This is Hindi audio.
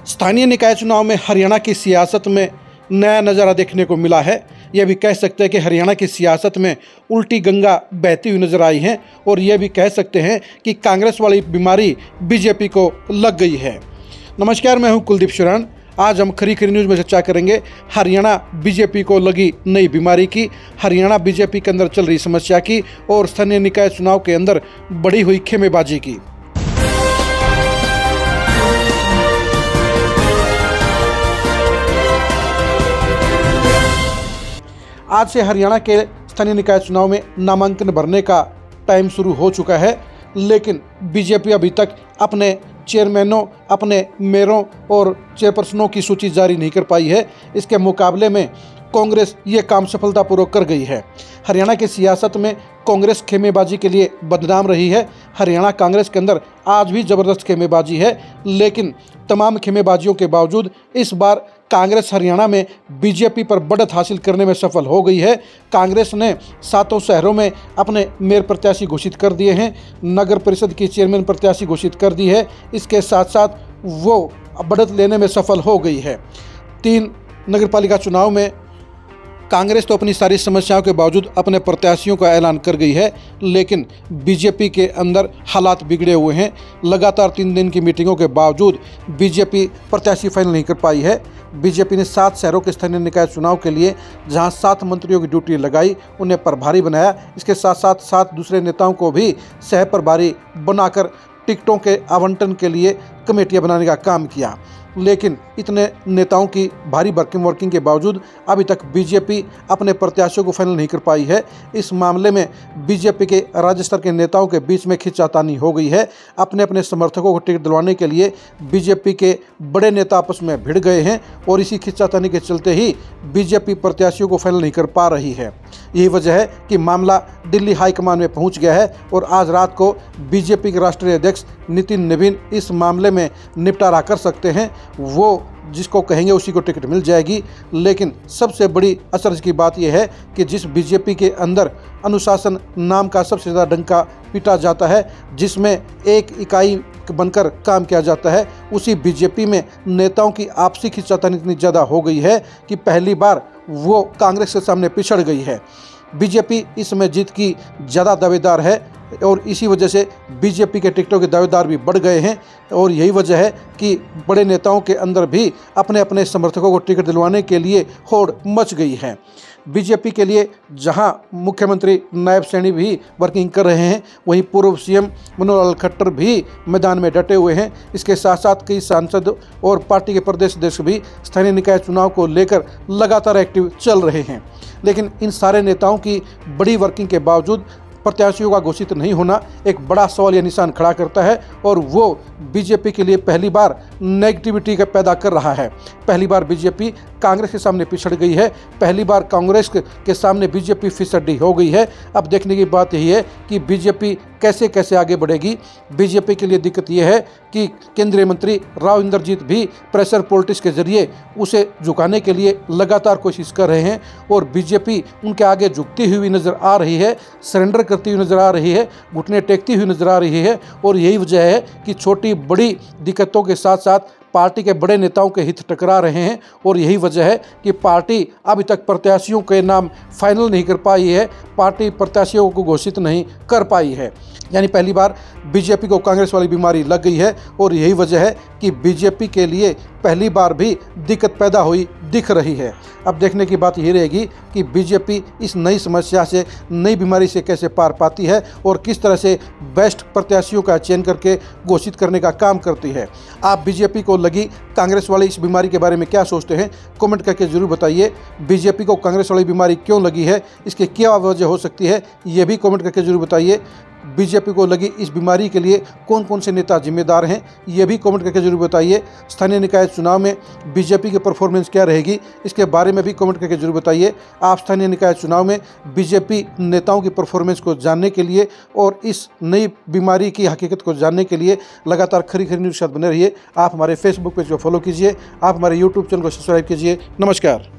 स्थानीय निकाय चुनाव में हरियाणा की सियासत में नया नज़ारा देखने को मिला है। यह भी कह सकते हैं कि हरियाणा की सियासत में उल्टी गंगा बहती हुई नजर आई है और यह भी कह सकते हैं कि कांग्रेस वाली बीमारी बीजेपी को लग गई है। नमस्कार, मैं हूं कुलदीप शरण। आज हम खरी खरी न्यूज़ में चर्चा करेंगे हरियाणा बीजेपी को लगी नई बीमारी की, हरियाणा बीजेपी के अंदर चल रही समस्या की और स्थानीय निकाय चुनाव के अंदर बढ़ी हुई खेमेबाजी की। आज से हरियाणा के स्थानीय निकाय चुनाव में नामांकन भरने का टाइम शुरू हो चुका है, लेकिन बीजेपी अभी तक अपने चेयरमैनों, अपने मेयरों और चेयरपर्सनों की सूची जारी नहीं कर पाई है। इसके मुकाबले में कांग्रेस ये काम सफलतापूर्वक कर गई है। हरियाणा की सियासत में कांग्रेस खेमेबाजी के लिए बदनाम रही है। हरियाणा कांग्रेस के अंदर आज भी ज़बरदस्त खेमेबाजी है, लेकिन तमाम खेमेबाजियों के बावजूद इस बार कांग्रेस हरियाणा में बीजेपी पर बढ़त हासिल करने में सफल हो गई है। कांग्रेस ने 7 शहरों में अपने मेयर प्रत्याशी घोषित कर दिए हैं, नगर परिषद की चेयरमैन प्रत्याशी घोषित कर दी है। इसके साथ साथ वो बढ़त लेने में सफल हो गई है। 3 नगरपालिका चुनाव में कांग्रेस तो अपनी सारी समस्याओं के बावजूद अपने प्रत्याशियों का ऐलान कर गई है, लेकिन बीजेपी के अंदर हालात बिगड़े हुए हैं। लगातार 3 दिन की मीटिंगों के बावजूद बीजेपी प्रत्याशी फाइनल नहीं कर पाई है। बीजेपी ने 7 शहरों के स्थानीय निकाय चुनाव के लिए जहां 7 मंत्रियों की ड्यूटी लगाई, उन्हें प्रभारी बनाया। इसके साथ साथ 7 दूसरे नेताओं को भी सह प्रभारी बनाकर टिकटों के आवंटन के लिए कमेटियां बनाने का काम किया। लेकिन इतने नेताओं की भारी वर्किंग के बावजूद अभी तक बीजेपी अपने प्रत्याशियों को फाइनल नहीं कर पाई है। इस मामले में बीजेपी के राज्य स्तर के नेताओं के बीच में खींचातानी हो गई है। अपने अपने समर्थकों को टिकट दिलवाने के लिए बीजेपी के बड़े नेता आपस में भिड़ गए हैं और इसी खींचातानी के चलते ही बीजेपी प्रत्याशियों को फाइनल नहीं कर पा रही है। यही वजह है कि मामला दिल्ली हाईकमान में पहुंच गया है और आज रात को बीजेपी के राष्ट्रीय अध्यक्ष नितिन नवीन इस मामले में निपटारा कर सकते हैं। वो जिसको कहेंगे उसी को टिकट मिल जाएगी। लेकिन सबसे बड़ी असर की बात यह है कि जिस बीजेपी के अंदर अनुशासन नाम का सबसे ज़्यादा डंका पीटा जाता है, जिसमें एक इकाई बनकर काम किया जाता है, उसी बीजेपी में नेताओं की आपसी खींचातानी इतनी ज़्यादा हो गई है कि पहली बार वो कांग्रेस के सामने पिछड़ गई है। बीजेपी इसमें जीत की ज़्यादा दावेदार है और इसी वजह से बीजेपी के टिकटों के दावेदार भी बढ़ गए हैं और यही वजह है कि बड़े नेताओं के अंदर भी अपने अपने समर्थकों को टिकट दिलवाने के लिए होड़ मच गई है। बीजेपी के लिए जहां मुख्यमंत्री नायब सैनी भी वर्किंग कर रहे हैं, वहीं पूर्व सीएम मनोहर लाल खट्टर भी मैदान में डटे हुए हैं। इसके साथ साथ कई सांसद और पार्टी के प्रदेश अध्यक्ष भी स्थानीय निकाय चुनाव को लेकर लगातार एक्टिव चल रहे हैं। लेकिन इन सारे नेताओं की बड़ी वर्किंग के बावजूद प्रत्याशियों का घोषित नहीं होना एक बड़ा सवाल या निशान खड़ा करता है और वो बीजेपी के लिए पहली बार नेगेटिविटी का पैदा कर रहा है। पहली बार बीजेपी कांग्रेस के सामने पिछड़ गई है, पहली बार कांग्रेस के सामने बीजेपी फिसड्डी हो गई है। अब देखने की बात यही है कि बीजेपी कैसे कैसे आगे बढ़ेगी। बीजेपी के लिए दिक्कत यह है कि केंद्रीय मंत्री राव इंद्रजीत भी प्रेशर पॉलिटिक्स के जरिए उसे झुकाने के लिए लगातार कोशिश कर रहे हैं और बीजेपी उनके आगे झुकती हुई नज़र आ रही है, सरेंडर करती हुई नज़र आ रही है, घुटने टेकती हुई नज़र आ रही है। और यही वजह है कि छोटी बड़ी दिक्कतों के साथ साथ पार्टी के बड़े नेताओं के हित टकरा रहे हैं और यही वजह है कि पार्टी अभी तक प्रत्याशियों के नाम फाइनल नहीं कर पाई है, पार्टी प्रत्याशियों को घोषित नहीं कर पाई है। यानी पहली बार बीजेपी को कांग्रेस वाली बीमारी लग गई है और यही वजह है कि बीजेपी के लिए पहली बार भी दिक्कत पैदा हुई दिख रही है। अब देखने की बात यही रहेगी कि बीजेपी इस नई समस्या से, नई बीमारी से कैसे पार पाती है और किस तरह से बेस्ट प्रत्याशियों का चयन करके घोषित करने का काम करती है। आप बीजेपी को लगी कांग्रेस वाली इस बीमारी के बारे में क्या सोचते हैं, कमेंट करके ज़रूर बताइए। बीजेपी को कांग्रेस वाली बीमारी क्यों लगी है, इसकी क्या वजह हो सकती है, ये भी कमेंट करके ज़रूर बताइए। बीजेपी को लगी इस बीमारी के लिए कौन कौन से नेता जिम्मेदार हैं, ये भी कमेंट करके जरूर बताइए। स्थानीय निकाय चुनाव में बीजेपी की परफॉर्मेंस क्या रहेगी, इसके बारे में भी कमेंट करके जरूर बताइए। आप स्थानीय निकाय चुनाव में बीजेपी नेताओं की परफॉर्मेंस को जानने के लिए और इस नई बीमारी की हकीकत को जानने के लिए लगातार खरी खरी न्यूज़ के साथ बने रहिए। आप हमारे फेसबुक पेज को फॉलो कीजिए, आप हमारे यूट्यूब चैनल को सब्सक्राइब कीजिए। नमस्कार।